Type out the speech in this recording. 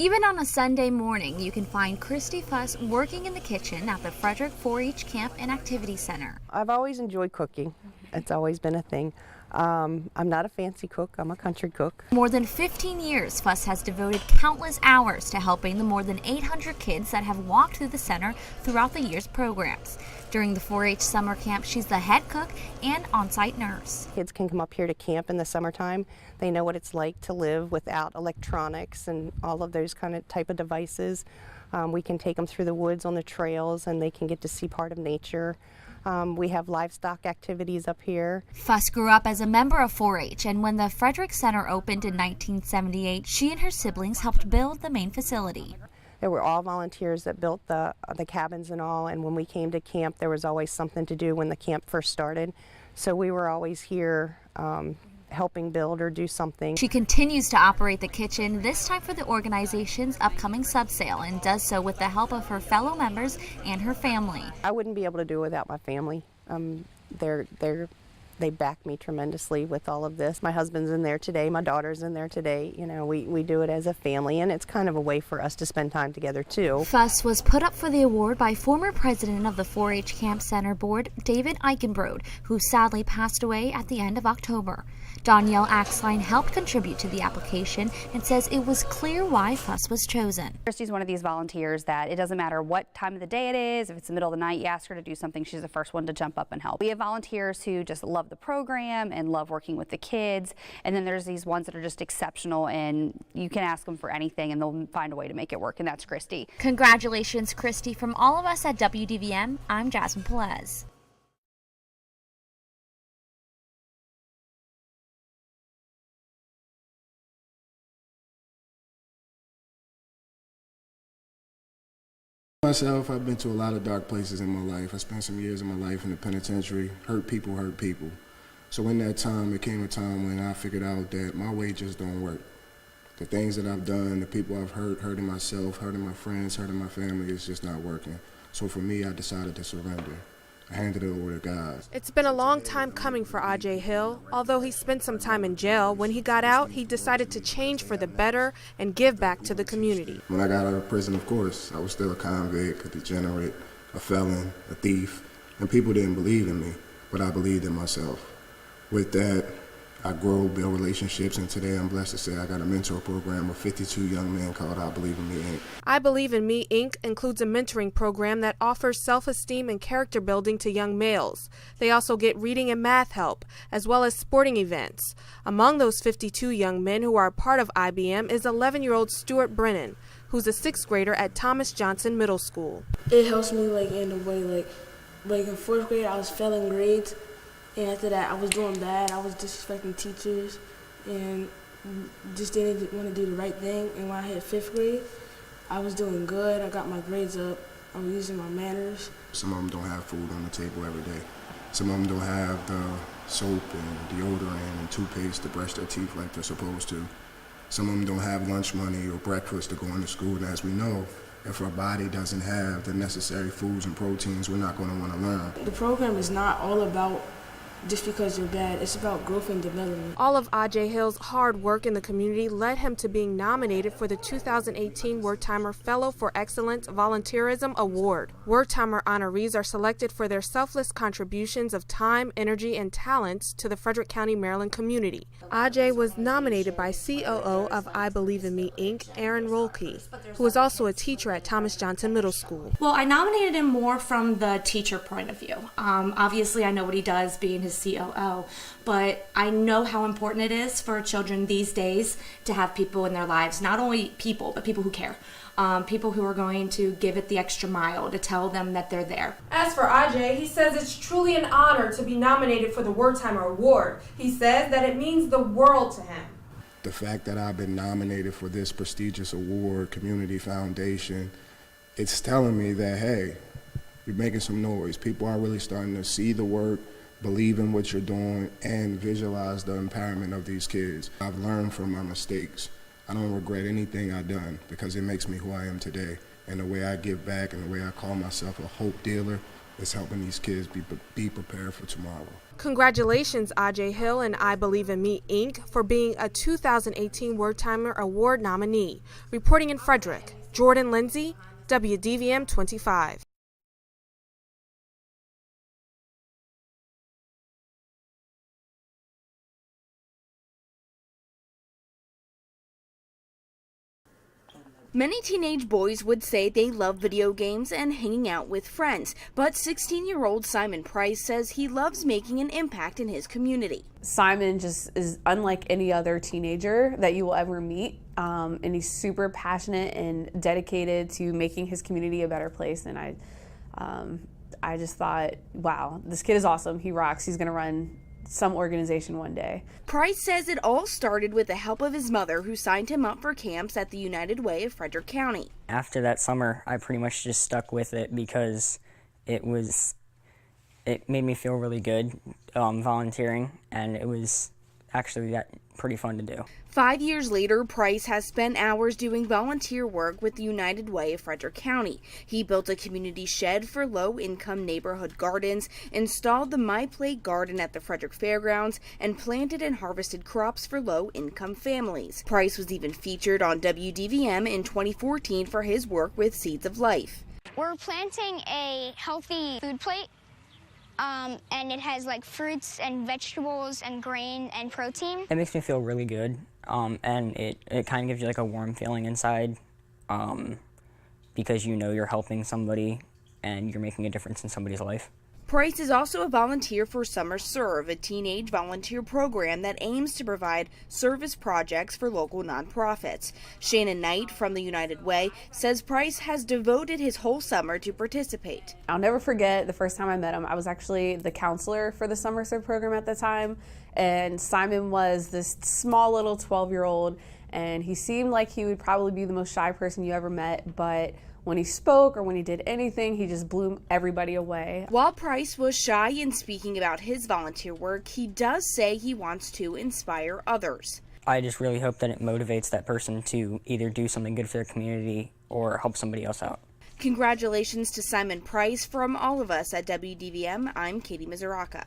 Even on a Sunday morning, you can find Christy Fuss working in the kitchen at the Frederick 4-H Camp and Activity Center. I've always enjoyed cooking. It's always been a thing. I'm not a fancy cook, I'm a country cook. More than 15 years, Fuss has devoted countless hours to helping the more than 800 kids that have walked through the center throughout the year's programs. During the 4-H summer camp, she's the head cook and on-site nurse. Kids can come up here to camp in the summertime. They know what it's like to live without electronics and all of those kind of type of devices. We can take them through the woods on the trails and they can get to see part of nature. We have livestock activities up here. Fuss grew up as a member of 4-H, and when the Frederick Center opened in 1978, she and her siblings helped build the main facility. There were all volunteers that built the cabins and all, and when we came to camp, there was always something to do when the camp first started. So we were always here helping build or do something. She continues to operate the kitchen, this time for the organization's upcoming sub-sale, and does so with the help of her fellow members and her family. I wouldn't be able to do it without my family. They back me tremendously with all of this. My husband's in there today, my daughter's in there today. You know, we do it as a family, and it's kind of a way for us to spend time together too. Fuss was put up for the award by former president of the 4-H Camp Center Board, David Eichenbrode, who sadly passed away at the end of October. Danielle Axline helped contribute to the application and says it was clear why Fuss was chosen. Christy's one of these volunteers that it doesn't matter what time of the day it is, if it's the middle of the night, you ask her to do something, she's the first one to jump up and help. We have volunteers who just love the program and love working with the kids, and then there's these ones that are just exceptional and you can ask them for anything and they'll find a way to make it work, and that's Christy. Congratulations, Christy. From all of us at WDVM, I'm Jasmine Pelez. Myself, I've been to a lot of dark places in my life. I spent some years of my life in the penitentiary. Hurt people hurt people. So in that time, it came a time when I figured out that my way just don't work. The things that I've done, the people I've hurt, hurting myself, hurting my friends, hurting my family, it's just not working. So for me, I decided to surrender. I handed it over to God. It's been a long time coming for Aje Hill. Although he spent some time in jail, when he got out, he decided to change for the better and give back to the community. When I got out of prison, of course, I was still a convict, a degenerate, a felon, a thief, and people didn't believe in me, but I believed in myself. With that, I grow, build relationships, and today I'm blessed to say I got a mentor program with 52 young men called I Believe in Me, Inc. I Believe in Me, Inc. includes a mentoring program that offers self-esteem and character building to young males. They also get reading and math help, as well as sporting events. Among those 52 young men who are a part of IBM is 11-year-old Stuart Brennan, who's a 6th grader at Thomas Johnson Middle School. It helps me in a way, like in 4th grade I was failing grades. And after that, I was doing bad. I was disrespecting teachers and just didn't want to do the right thing. And when I hit 5th grade, I was doing good. I got my grades up. I was using my manners. Some of them don't have food on the table every day. Some of them don't have the soap and deodorant and toothpaste to brush their teeth like they're supposed to. Some of them don't have lunch money or breakfast to go into school. And as we know, if our body doesn't have the necessary foods and proteins, we're not going to want to learn. The program is not all about just because you're bad. It's about growth and development. All of Aje Hill's hard work in the community led him to being nominated for the 2018 Wertheimer Fellow for Excellence Volunteerism Award. Wertheimer honorees are selected for their selfless contributions of time, energy, and talents to the Frederick County, Maryland community. Aje was nominated by COO of I Believe in Me, Inc., Aaron Rolke, who is also a teacher at Thomas Johnson Middle School. Well, I nominated him more from the teacher point of view. Obviously, I know what he does being his COO, but I know how important it is for children these days to have people in their lives, not only people, but people who care. People who are going to give it the extra mile to tell them that they're there. As for Aje, he says it's truly an honor to be nominated for the Wertheimer Award. He says that it means the world to him. The fact that I've been nominated for this prestigious award, Community Foundation, it's telling me that, hey, you're making some noise. People are really starting to see the work, believe in what you're doing, and visualize the empowerment of these kids. I've learned from my mistakes. I don't regret anything I've done because it makes me who I am today. And the way I give back and the way I call myself a hope dealer it's helping these kids be prepared for tomorrow. Congratulations, Aje Hill and I Believe in Me, Inc. for being a 2018 Wertheimer Award nominee. Reporting in Frederick, Jordan Lindsay, WDVM 25. Many teenage boys would say they love video games and hanging out with friends, but 16-year-old Simon Price says he loves making an impact in his community. Simon just is unlike any other teenager that you will ever meet, and he's super passionate and dedicated to making his community a better place. And I just thought, wow, this kid is awesome. He rocks. He's going to run some organization one day. Price says it all started with the help of his mother, who signed him up for camps at the United Way of Frederick County. After that summer, I pretty much just stuck with it because it made me feel really good volunteering, and it was actually pretty fun to do. 5 years later, Price has spent hours doing volunteer work with the United Way of Frederick County. He built a community shed for low-income neighborhood gardens, installed the My Play garden at the Frederick Fairgrounds, and planted and harvested crops for low-income families. Price was even featured on WDVM in 2014 for his work with Seeds of Life. We're planting a healthy food plate. And it has like fruits and vegetables and grain and protein. It makes me feel really good, and it kind of gives you like a warm feeling inside, because you know you're helping somebody and you're making a difference in somebody's life. Price is also a volunteer for Summer Serve, a teenage volunteer program that aims to provide service projects for local nonprofits. Shannon Knight from the United Way says Price has devoted his whole summer to participate. I'll never forget the first time I met him. I was actually the counselor for the Summer Serve program at the time, and Simon was this small little 12-year-old, and he seemed like he would probably be the most shy person you ever met, but when he spoke or when he did anything, he just blew everybody away. While Price was shy in speaking about his volunteer work, he does say he wants to inspire others. I just really hope that it motivates that person to either do something good for their community or help somebody else out. Congratulations to Simon Price from all of us at WDVM. I'm Katie Mizuraka.